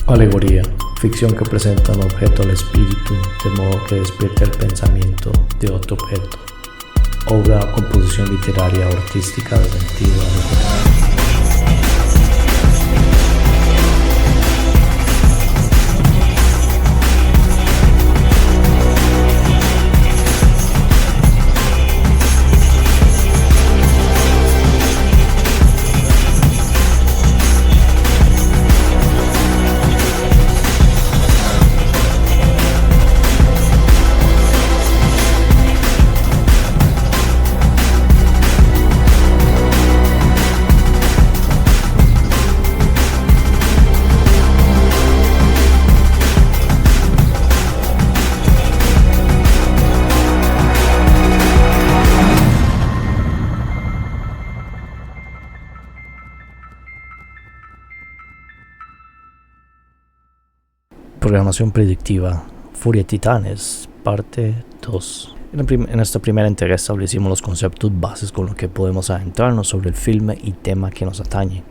Alegoría, ficción que presenta un objeto al espíritu de modo que despierte el pensamiento de otro objeto. Obra o composición literaria o artística de sentido alegoral. Programación predictiva, Furia de Titanes, parte 2. En esta primera entrega establecimos los conceptos bases con los que podemos adentrarnos sobre el filme y tema que nos atañe.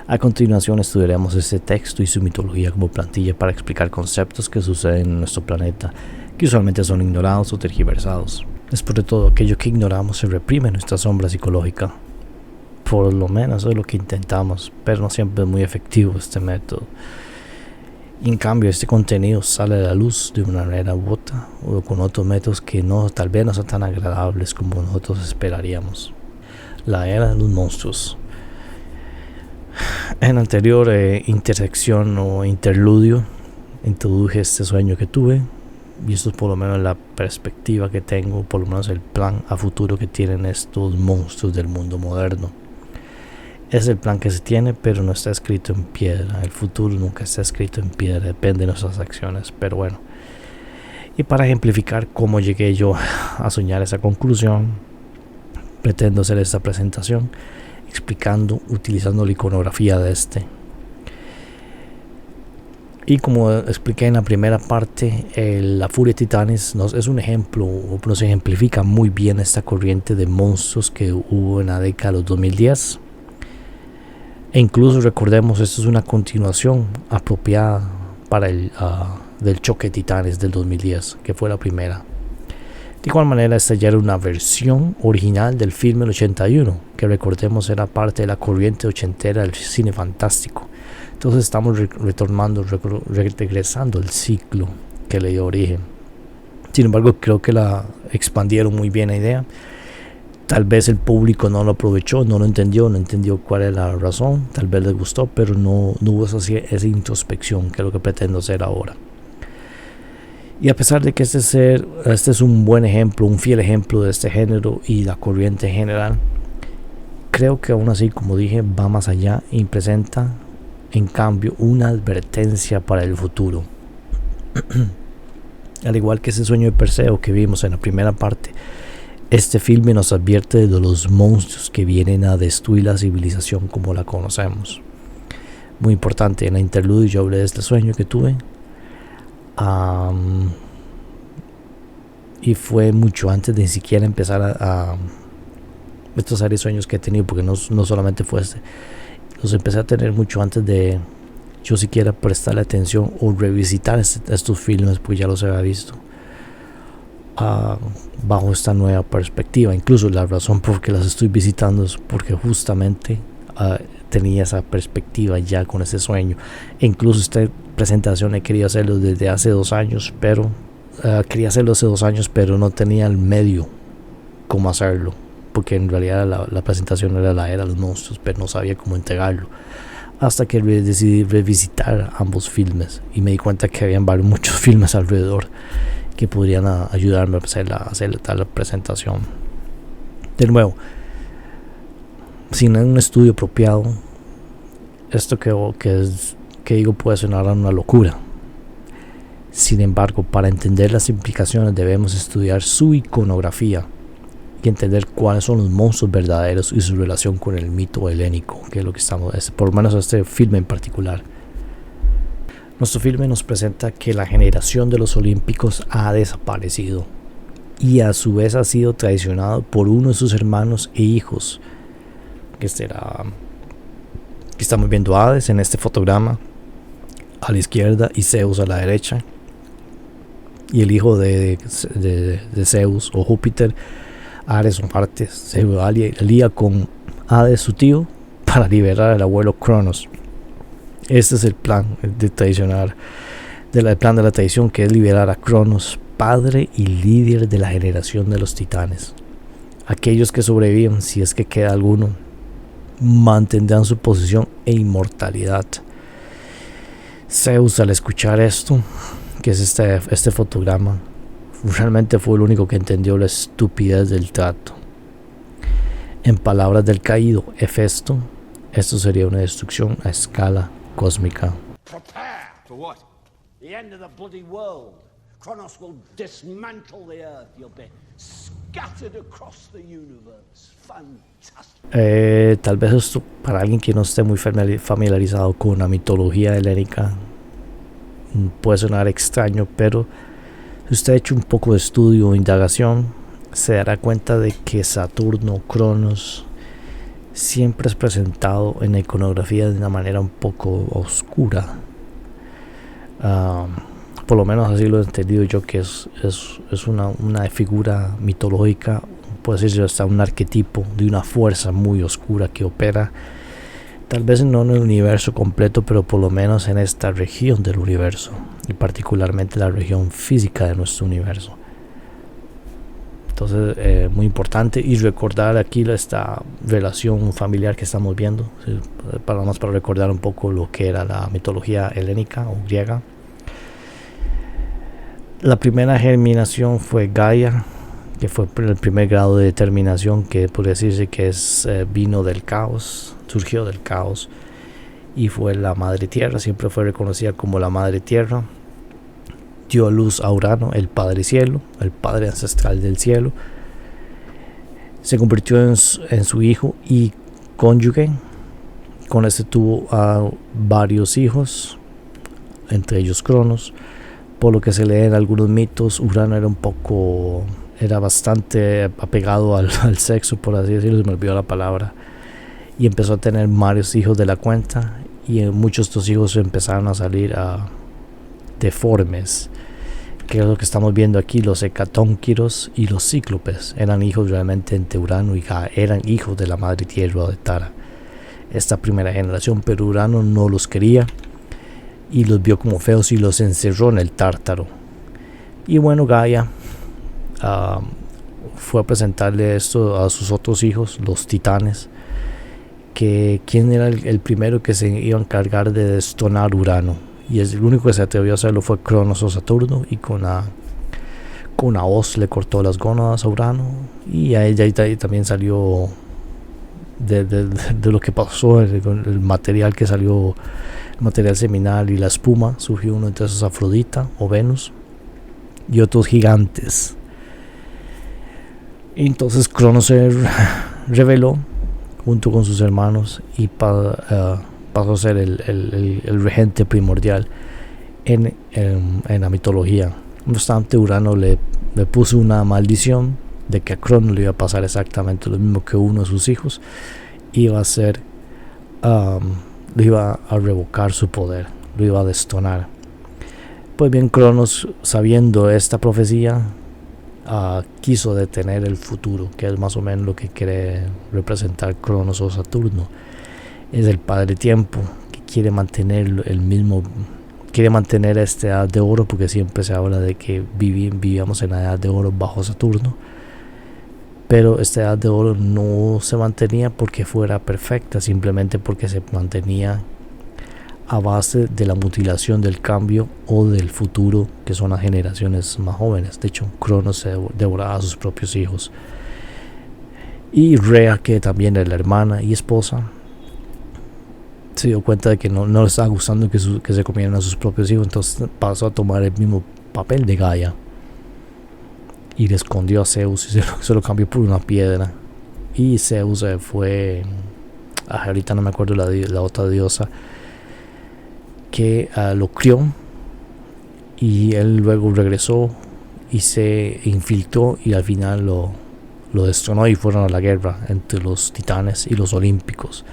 A continuación estudiaremos este texto y su mitología como plantilla para explicar conceptos que suceden en nuestro planeta, que usualmente son ignorados o tergiversados. Después de todo, aquello que ignoramos se reprime en nuestra sombra psicológica. Por lo menos eso es lo que intentamos, pero no siempre es muy efectivo este método. Y en cambio este contenido sale a la luz de una manera u otra o con otros métodos que tal vez no son tan agradables como nosotros esperaríamos. La era de los monstruos. En anterior intersección o interludio introduje este sueño que tuve, y esto es por lo menos la perspectiva que tengo, por lo menos el plan a futuro que tienen estos monstruos del mundo moderno. Es el plan que se tiene, pero no está escrito en piedra. El futuro nunca está escrito en piedra, depende de nuestras acciones, pero bueno. Y para ejemplificar cómo llegué yo a soñar esa conclusión, pretendo hacer esta presentación utilizando la iconografía de este. Y como expliqué en la primera parte, la Furia de Titanes es un ejemplo, o nos ejemplifica muy bien esta corriente de monstruos que hubo en la década de los 2010. E incluso recordemos, esto es una continuación apropiada para del choque de titanes del 2010, que fue la primera. De igual manera, esta ya era una versión original del filme del 81, que recordemos era parte de la corriente ochentera del cine fantástico. Entonces estamos regresando al ciclo que le dio origen. Sin embargo, creo que la expandieron muy bien la idea. Tal vez el público no lo aprovechó, no entendió cuál es la razón. Tal vez les gustó, pero no hubo esa introspección, que es lo que pretendo hacer ahora. Y a pesar de que este es un buen ejemplo, un fiel ejemplo de este género y la corriente general, creo que aún así, como dije, va más allá y presenta, en cambio, una advertencia para el futuro. Al igual que ese sueño de Perseo que vimos en la primera parte, este filme nos advierte de los monstruos que vienen a destruir la civilización como la conocemos. Muy importante, en la interludio yo hablé de este sueño que tuve. Y fue mucho antes de ni siquiera empezar a estos series sueños que he tenido, porque no solamente fue este. Los empecé a tener mucho antes de yo siquiera prestarle atención o revisitar estos filmes, porque ya los había visto. Bajo esta nueva perspectiva. Incluso la razón por que las estoy visitando es porque justamente tenía esa perspectiva ya con ese sueño. E incluso esta presentación he querido hacerlo desde hace 2 años, pero no tenía el medio cómo hacerlo, porque en realidad la presentación era la era de los monstruos, pero no sabía cómo entregarlo, hasta que decidí revisitar ambos filmes y me di cuenta que habían muchos filmes alrededor que podrían ayudarme a hacer tal presentación. De nuevo, sin un estudio apropiado, esto que digo puede sonar a una locura. Sin embargo, para entender las implicaciones debemos estudiar su iconografía y entender cuáles son los monstruos verdaderos y su relación con el mito helénico, que es lo que por lo menos este filme en particular. Nuestro filme nos presenta que la generación de los olímpicos ha desaparecido y a su vez ha sido traicionado por uno de sus hermanos e hijos, que estamos viendo a Hades en este fotograma, a la izquierda y Zeus a la derecha. Y el hijo de Zeus o Júpiter, Ares o Marte, se alía con Hades, su tío, para liberar al abuelo Cronos. Este es el plan tradicional, el plan de la tradición, que es liberar a Cronos, padre y líder de la generación de los titanes. Aquellos que sobreviven, si es que queda alguno, mantendrán su posición e inmortalidad. Zeus, al escuchar esto, que es este fotograma, realmente fue el único que entendió la estupidez del trato. En palabras del caído Hefesto, esto sería una destrucción a escala cósmica. Prepare. For what? The end of the bloody world. Kronos will dismantle the earth. You'll be scattered across the universe. Fantastic. Tal vez esto, para alguien que no esté muy familiarizado con la mitología helénica, puede sonar extraño, pero si usted ha hecho un poco de estudio o indagación, se dará cuenta de que Saturno, Cronos, siempre es presentado en la iconografía de una manera un poco oscura. Por lo menos así lo he entendido yo, que es una figura mitológica, puede decirse hasta un arquetipo de una fuerza muy oscura que opera, tal vez no en el universo completo, pero por lo menos en esta región del universo, y particularmente la región física de nuestro universo. Entonces, muy importante, y recordar aquí esta relación familiar que estamos viendo, para recordar un poco lo que era la mitología helénica o griega. La primera germinación fue Gaia, que fue el primer grado de determinación, que puede decirse que vino del caos, surgió del caos, y fue la madre tierra, siempre fue reconocida como la madre tierra. Dio a luz a Urano, el padre cielo, el padre ancestral del cielo. Se convirtió en su hijo y cónyuge. Con este tuvo a varios hijos, entre ellos Cronos. Por lo que se lee en algunos mitos, Urano era bastante apegado al sexo, por así decirlo, se me olvidó la palabra, y empezó a tener varios hijos de la cuenta, y muchos de estos hijos empezaron a salir deformes, que es lo que estamos viendo aquí. Los hecatónquiros y los cíclopes eran hijos realmente entre Urano y Gaia, eran hijos de la madre tierra de Tara, esta primera generación, pero Urano no los quería y los vio como feos y los encerró en el Tártaro. Y bueno, Gaia fue a presentarle esto a sus otros hijos, los titanes, que quién era el primero que se iba a encargar de destonar Urano, y el único que se atrevió a hacerlo fue Cronos o Saturno, y con una hoz le cortó las gónadas a Urano, y a ella también salió de lo que pasó, el material que salió, el material seminal y la espuma, surgió uno entre esos, Afrodita o Venus, y otros gigantes. Y entonces Cronos se rebeló junto con sus hermanos y pasó a ser el regente primordial en la mitología. No obstante, Urano le puso una maldición de que a Cronos le iba a pasar exactamente lo mismo que uno de sus hijos. Iba a ser, le iba a revocar su poder, lo iba a destonar. Pues bien, Cronos, sabiendo esta profecía, quiso detener el futuro, que es más o menos lo que quiere representar Cronos o Saturno. Es el padre tiempo, que quiere mantener esta edad de oro, porque siempre se habla de que vivíamos en la edad de oro bajo Saturno, pero esta edad de oro no se mantenía porque fuera perfecta, simplemente porque se mantenía a base de la mutilación, del cambio o del futuro, que son las generaciones más jóvenes. De hecho, Cronos se devoraba a sus propios hijos, y Rea, que también era la hermana y esposa, se dio cuenta de que no le estaba gustando que se comieran a sus propios hijos, entonces pasó a tomar el mismo papel de Gaia y le escondió a Zeus y se lo cambió por una piedra. Y Zeus fue, ahorita no me acuerdo la otra diosa, que lo crió, y él luego regresó y se infiltró, y al final lo destronó, y fueron a la guerra entre los titanes y los olímpicos,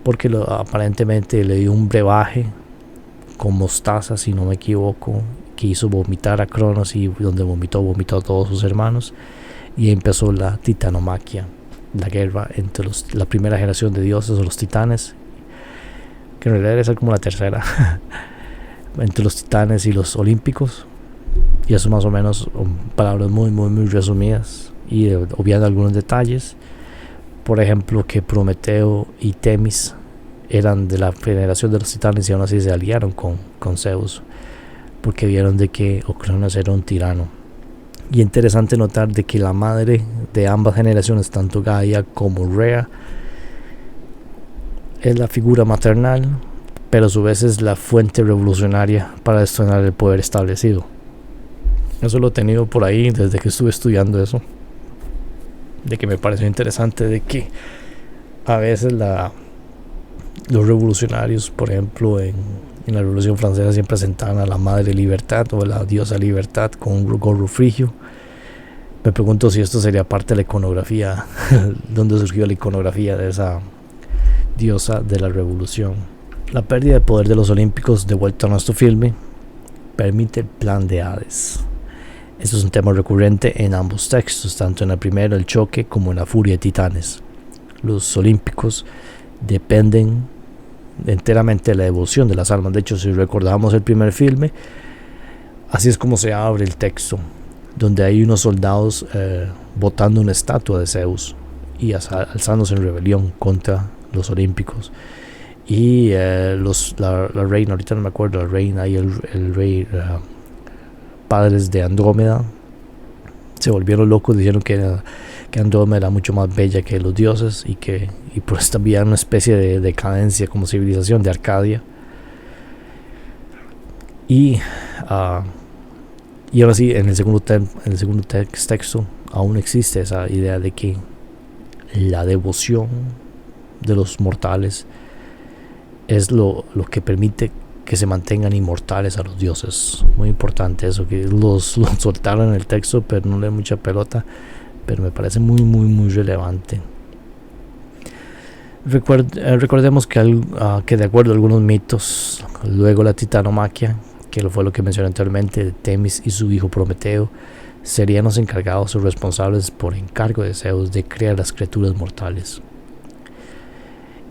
porque aparentemente le dio un brebaje con mostaza, si no me equivoco, que hizo vomitar a Cronos y donde vomitó a todos sus hermanos. Y empezó la titanomaquia, la guerra entre la primera generación de dioses o los titanes, que en realidad es como la tercera, entre los titanes y los olímpicos. Y eso más o menos, palabras muy resumidas y obviando algunos detalles. Por ejemplo, que Prometeo y Temis eran de la generación de los titanes y aún así se aliaron con Zeus, porque vieron de que Cronos era un tirano. Y interesante notar de que la madre de ambas generaciones, tanto Gaia como Rea, es la figura maternal, pero a su vez es la fuente revolucionaria para destronar el poder establecido. Eso lo he tenido por ahí desde que estuve estudiando eso, de que me pareció interesante de que a veces los revolucionarios, por ejemplo en la Revolución Francesa, siempre presentaban a la Madre Libertad o la diosa Libertad con un gorro frigio. Me pregunto si esto sería parte de la iconografía, donde surgió la iconografía de esa diosa de la revolución. La pérdida de poder de los olímpicos, de vuelta a nuestro filme, permite el plan de Hades. Eso es un tema recurrente en ambos textos, tanto en el primero, el choque, como en la furia de titanes. Los olímpicos dependen enteramente de la devoción de las almas. De hecho, si recordamos el primer filme, así es como se abre el texto, donde hay unos soldados botando una estatua de Zeus y alzándose en rebelión contra los olímpicos. Y la reina, ahorita no me acuerdo, la reina y el rey, padres de Andrómeda, se volvieron locos, dijeron que Andrómeda era mucho más bella que los dioses y pues también una especie de decadencia como civilización de Arcadia. Y ahora sí, en el segundo texto aún existe esa idea de que la devoción de los mortales es lo que permite que se mantengan inmortales a los dioses. Muy importante eso, que los soltaron en el texto, pero no le doy mucha pelota, pero me parece muy relevante. Recordemos que de acuerdo a algunos mitos, luego la titanomaquia, que fue lo que mencioné anteriormente, Temis y su hijo Prometeo serían los encargados o responsables por encargo de Zeus de crear las criaturas mortales.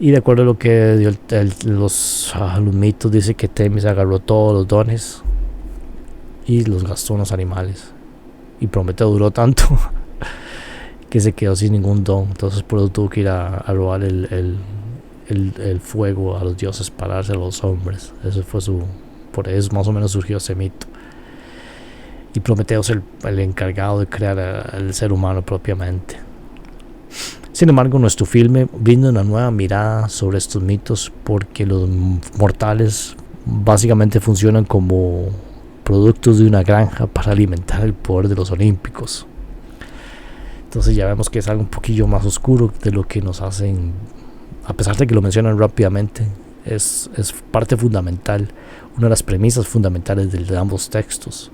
Y de acuerdo a lo que dio los mitos, dice que Temis agarró todos los dones y los gastó en los animales. Y Prometeo duró tanto que se quedó sin ningún don. Entonces por eso tuvo que ir a robar el fuego a los dioses para dárselo a los hombres. Por eso más o menos surgió ese mito. Y Prometeo es el encargado de crear al ser humano propiamente. Sin embargo, nuestro filme brinda una nueva mirada sobre estos mitos, porque los mortales básicamente funcionan como productos de una granja para alimentar el poder de los olímpicos. Entonces ya vemos que es algo un poquillo más oscuro de lo que nos hacen, a pesar de que lo mencionan rápidamente. Es parte fundamental, una de las premisas fundamentales de ambos textos.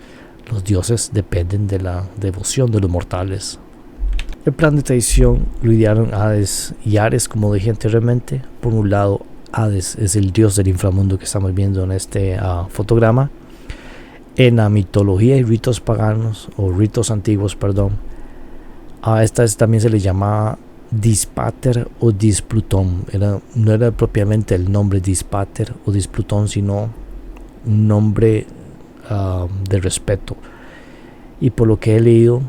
Los dioses dependen de la devoción de los mortales. El plan de traición lo idearon Hades y Ares, como dije anteriormente. Por un lado, Hades es el dios del inframundo que estamos viendo en este fotograma. En la mitología y ritos paganos, o ritos antiguos, perdón, a esta también se le llamaba Dispater o Displutón. No era propiamente el nombre Dispater o Displutón, sino un nombre de respeto. Y por lo que he leído,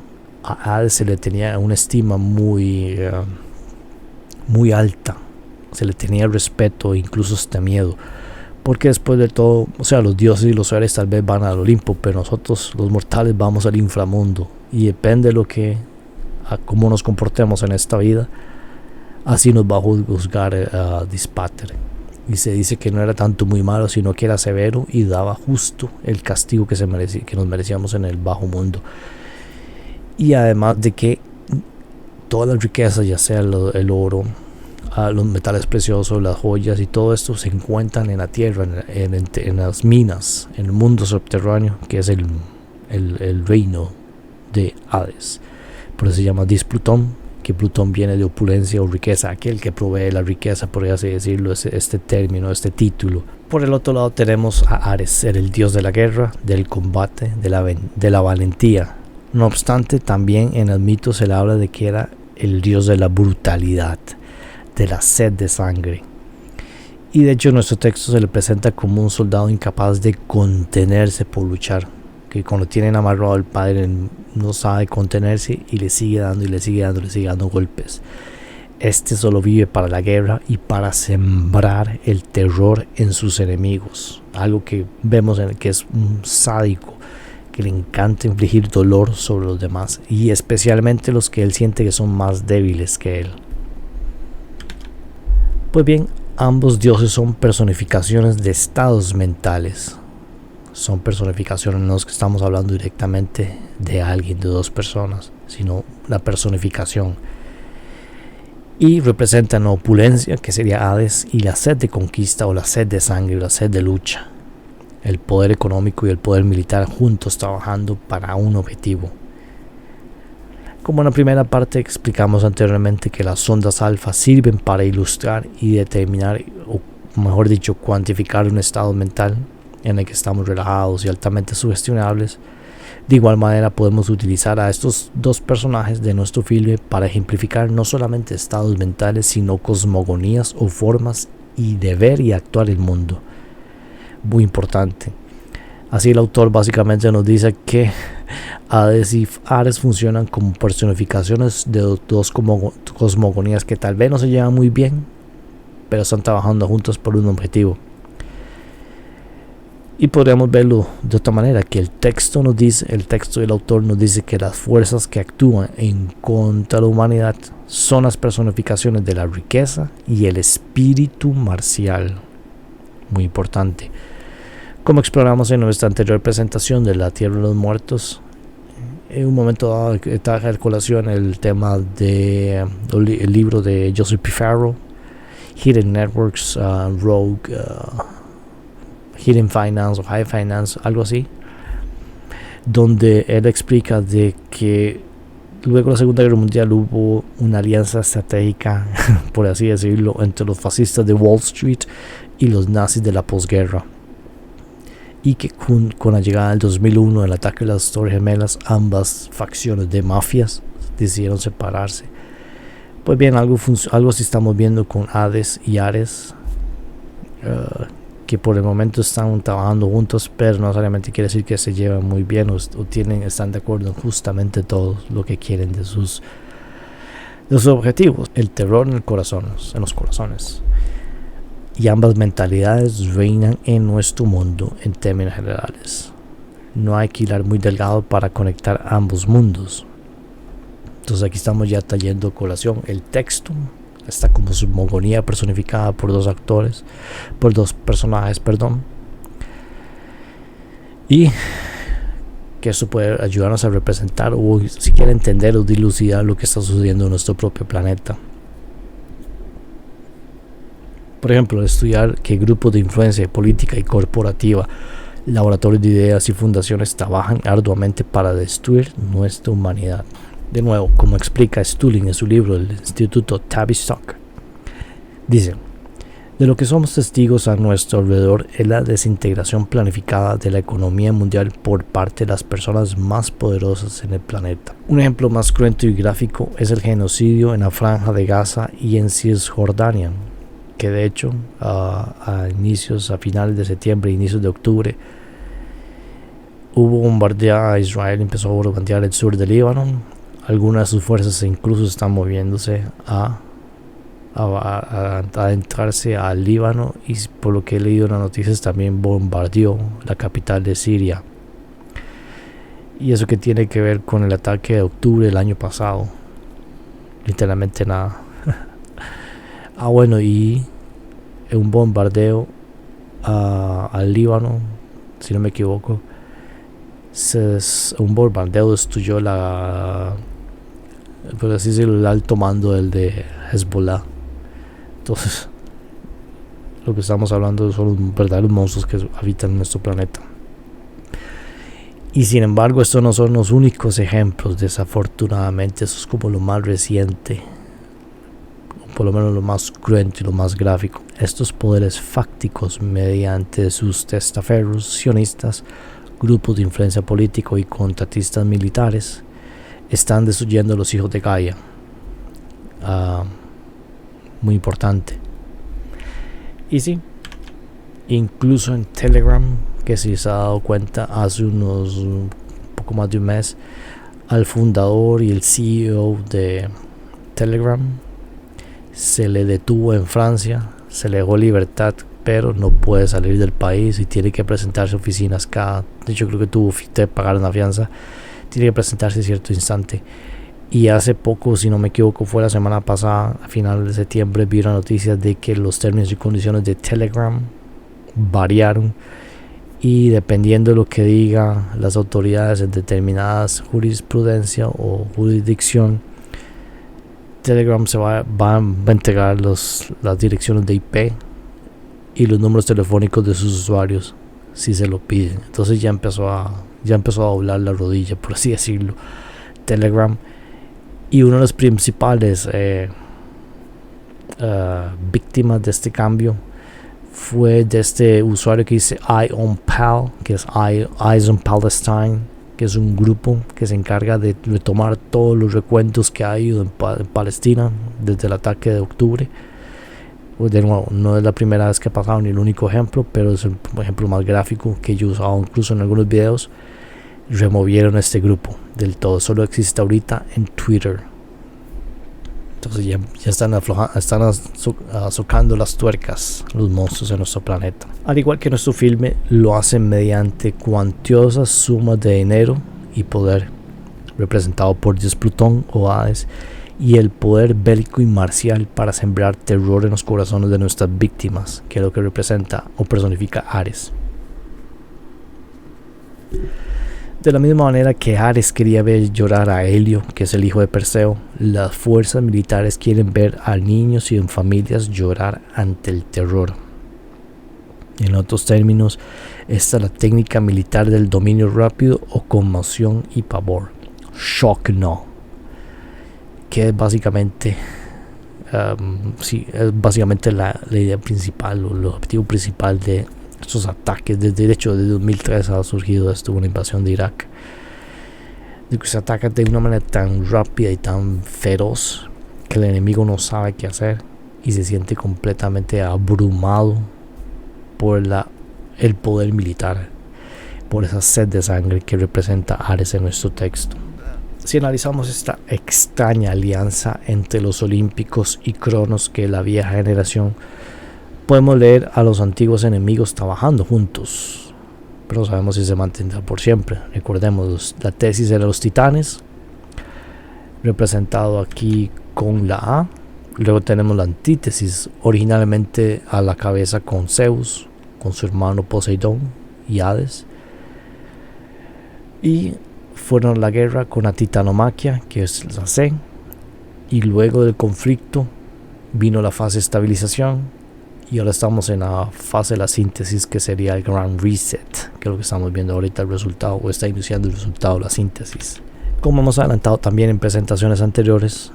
a Hades se le tenía una estima muy alta, se le tenía respeto e incluso hasta miedo, porque después de todo, o sea, los dioses y los seres tal vez van al Olimpo, pero nosotros los mortales vamos al inframundo, y depende de cómo nos comportemos en esta vida, así nos va a juzgar Dispater. Y se dice que no era tanto muy malo, sino que era severo y daba justo el castigo que nos merecíamos en el bajo mundo. Y además de que todas las riquezas, ya sea el oro, los metales preciosos, las joyas y todo esto, se encuentran en la tierra, en las minas, en el mundo subterráneo, que es el reino de Hades. Por eso se llama Displutón, que Plutón viene de opulencia o riqueza, aquel que provee la riqueza, por así decirlo, este término, este título. Por el otro lado tenemos a Ares, el dios de la guerra, del combate, de la valentía. No obstante, también en el mito se le habla de que era el dios de la brutalidad, de la sed de sangre. Y de hecho en nuestro texto se le presenta como un soldado incapaz de contenerse por luchar, que cuando tienen amarrado al padre no sabe contenerse y le sigue dando y le sigue dando golpes. Este solo vive para la guerra y para sembrar el terror en sus enemigos, algo que vemos en el que es un sádico, que le encanta infligir dolor sobre los demás y especialmente los que él siente que son más débiles que él. Pues bien, ambos dioses son personificaciones de estados mentales. Son personificaciones, no es que estamos hablando directamente de alguien, de dos personas, sino la personificación. Y representan la opulencia, que sería Hades, y la sed de conquista o la sed de sangre, la sed de lucha. El poder económico y el poder militar juntos trabajando para un objetivo. Como en la primera parte explicamos anteriormente que las ondas alfa sirven para ilustrar y determinar, o mejor dicho, cuantificar un estado mental en el que estamos relajados y altamente sugestionables. De igual manera podemos utilizar a estos dos personajes de nuestro filme para ejemplificar no solamente estados mentales, sino cosmogonías o formas de ver y actuar el mundo. Muy importante. Así el autor básicamente nos dice que Hades y Ares funcionan como personificaciones de dos cosmogonías que tal vez no se llevan muy bien, pero están trabajando juntos por un objetivo. Y podríamos verlo de otra manera, que el texto del autor nos dice que las fuerzas que actúan en contra de la humanidad son las personificaciones de la riqueza y el espíritu marcial. Muy importante. Como exploramos en nuestra anterior presentación de La Tierra de los Muertos, en un momento dado traje a colación el tema del libro de Joseph P. Farrell, Hidden Networks, Rogue, Hidden Finance o High Finance, algo así, donde él explica de que luego de la Segunda Guerra Mundial hubo una alianza estratégica, por así decirlo, entre los fascistas de Wall Street y los nazis de la posguerra, y que con la llegada del 2001, el ataque de las Torres Gemelas, ambas facciones de mafias decidieron separarse. Pues bien, algo así estamos viendo con Hades y Ares, que por el momento están trabajando juntos, pero no necesariamente quiere decir que se llevan muy bien o están de acuerdo en justamente todo lo que quieren de sus objetivos. El terror en los corazones. Y ambas mentalidades reinan en nuestro mundo en términos generales. No hay que hilar muy delgado para conectar ambos mundos. Entonces aquí estamos ya trayendo colación el texto. Está como cosmogonía personificada por dos personajes, y que eso puede ayudarnos a representar o siquiera entender o dilucidar lo que está sucediendo en nuestro propio planeta. Por ejemplo, estudiar qué grupos de influencia política y corporativa, laboratorios de ideas y fundaciones trabajan arduamente para destruir nuestra humanidad. De nuevo, como explica Stulin en su libro El Instituto Tavistock, dice: de lo que somos testigos a nuestro alrededor es la desintegración planificada de la economía mundial por parte de las personas más poderosas en el planeta. Un ejemplo más cruento y gráfico es el genocidio en la Franja de Gaza y en Cisjordania, que de hecho a finales de septiembre, inicios de octubre, hubo bombardeada a Israel, empezó a bombardear el sur del Líbano. Algunas de sus fuerzas incluso están moviéndose a adentrarse al Líbano, y por lo que he leído en las noticias también bombardeó la capital de Siria. Y eso que tiene que ver con el ataque de octubre del año pasado. Literalmente nada. Bueno, y un bombardeo al Líbano, si no me equivoco, un bombardeo destruyó por así decirlo, el alto mando del de Hezbollah. Entonces, lo que estamos hablando son los verdaderos monstruos que habitan nuestro planeta. Y sin embargo, estos no son los únicos ejemplos, desafortunadamente. Eso es como lo más reciente, por lo menos lo más cruento y lo más gráfico. Estos poderes fácticos, mediante sus testaferros sionistas, grupos de influencia político y contratistas militares, están destruyendo a los hijos de Gaia. Muy importante. Y sí, incluso en Telegram, que si se ha dado cuenta, hace un poco más de un mes, al fundador y el CEO de Telegram se le detuvo en Francia, se le dejó libertad, pero no puede salir del país y tiene que presentarse a oficinas cada, de hecho creo que tuvo que pagar una fianza, tiene que presentarse a cierto instante. Y hace poco, si no me equivoco, fue la semana pasada, a finales de septiembre, vi una noticia de que los términos y condiciones de Telegram variaron, y dependiendo de lo que diga las autoridades en determinadas jurisprudencia o jurisdicción, Telegram va a entregar las direcciones de IP y los números telefónicos de sus usuarios si se lo piden. Entonces ya empezó a doblar la rodilla, por así decirlo, Telegram. Y uno de los principales víctimas de este cambio fue de este usuario que dice Eye on Pal, que es Eyes on Palestine, que es un grupo que se encarga de retomar todos los recuentos que ha habido en Palestina desde el ataque de octubre. De nuevo, no es la primera vez que ha pasado ni el único ejemplo, pero es el ejemplo más gráfico que yo he usado incluso en algunos videos. Removieron este grupo del todo, solo existe ahorita en Twitter. Entonces ya están azotando las tuercas los monstruos en nuestro planeta. Al igual que nuestro filme, lo hacen mediante cuantiosas sumas de dinero y poder, representado por Dios Plutón o Hades, y el poder bélico y marcial para sembrar terror en los corazones de nuestras víctimas, que es lo que representa o personifica Ares. De la misma manera que Ares quería ver llorar a Helio, que es el hijo de Perseo, las fuerzas militares quieren ver a niños y en familias llorar ante el terror. En otros términos, esta es la técnica militar del dominio rápido o conmoción y pavor. Shock no. Que es básicamente, es básicamente la idea principal o el objetivo principal de estos ataques. De hecho, desde 2003 ha surgido esto, una invasión de Irak, de que se ataca de una manera tan rápida y tan feroz que el enemigo no sabe qué hacer y se siente completamente abrumado por el poder militar, por esa sed de sangre que representa Ares en nuestro texto. Si analizamos esta extraña alianza entre los olímpicos y Cronos, que es la vieja generación, podemos leer a los antiguos enemigos trabajando juntos, pero no sabemos si se mantendrá por siempre. Recordemos la tesis de los titanes, representado aquí con la A. Luego tenemos la antítesis, originalmente a la cabeza con Zeus, con su hermano Poseidón y Hades. Y fueron a la guerra con la titanomaquia, que es la C. Y luego del conflicto vino la fase de estabilización. Y ahora estamos en la fase de la síntesis, que sería el Grand Reset, que es lo que estamos viendo ahorita, el resultado, o está iniciando el resultado de la síntesis. Como hemos adelantado también en presentaciones anteriores,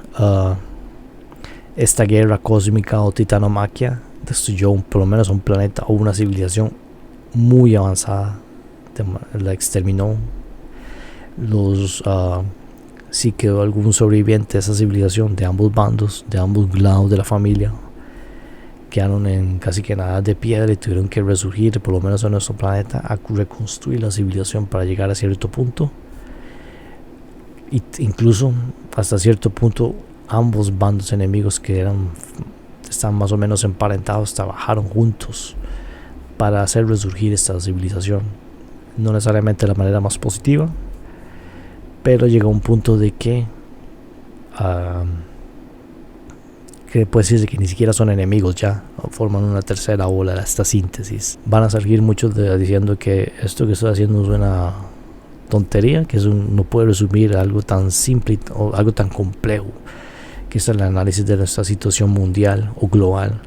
esta guerra cósmica o titanomaquia destruyó por lo menos un planeta o una civilización muy avanzada, la exterminó. Si quedó algún sobreviviente de esa civilización, de ambos bandos, de ambos lados de la familia, quedaron en casi que nada de piedra y tuvieron que resurgir, por lo menos en nuestro planeta, a reconstruir la civilización para llegar a cierto punto. Y incluso hasta cierto punto ambos bandos enemigos que están más o menos emparentados trabajaron juntos para hacer resurgir esta civilización. No necesariamente de la manera más positiva, pero llegó a un punto de que puede decirse que ni siquiera son enemigos, ya forman una tercera ola de esta síntesis. Van a salir muchos diciendo que esto que estoy haciendo es una tontería, que no puede resumir algo tan simple o algo tan complejo, que es el análisis de nuestra situación mundial o global,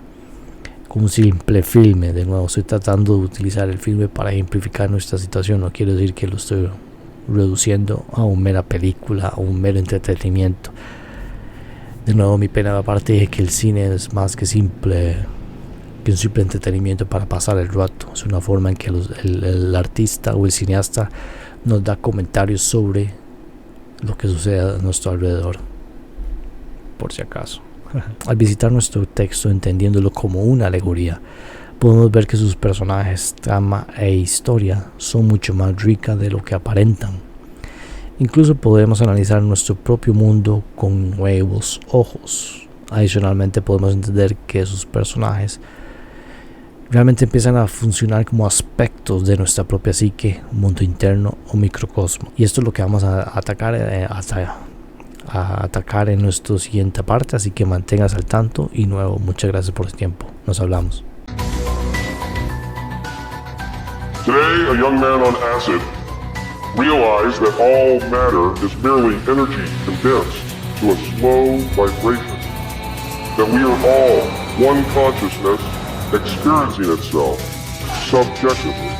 con un simple filme. De nuevo, estoy tratando de utilizar el filme para ejemplificar nuestra situación, no quiero decir que lo estoy reduciendo a una mera película o un mero entretenimiento. De nuevo, mi pena aparte es que el cine es más que un simple entretenimiento para pasar el rato. Es una forma en que el artista o el cineasta nos da comentarios sobre lo que sucede a nuestro alrededor, por si acaso. Al visitar nuestro texto entendiéndolo como una alegoría, podemos ver que sus personajes, trama e historia son mucho más ricas de lo que aparentan. Incluso podemos analizar nuestro propio mundo con nuevos ojos. Adicionalmente podemos entender que sus personajes realmente empiezan a funcionar como aspectos de nuestra propia psique, mundo interno o microcosmo. Y esto es lo que vamos a atacar en nuestra siguiente parte, así que manténgase al tanto. Y nuevo, muchas gracias por su tiempo. Nos hablamos. Today, a young man on acid realized that all matter is merely energy condensed to a slow vibration, that we are all one consciousness experiencing itself subjectively.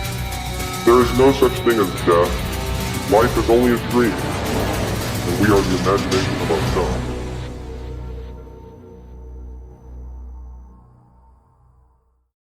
There is no such thing as death. Life is only a dream, and we are the imagination of ourselves.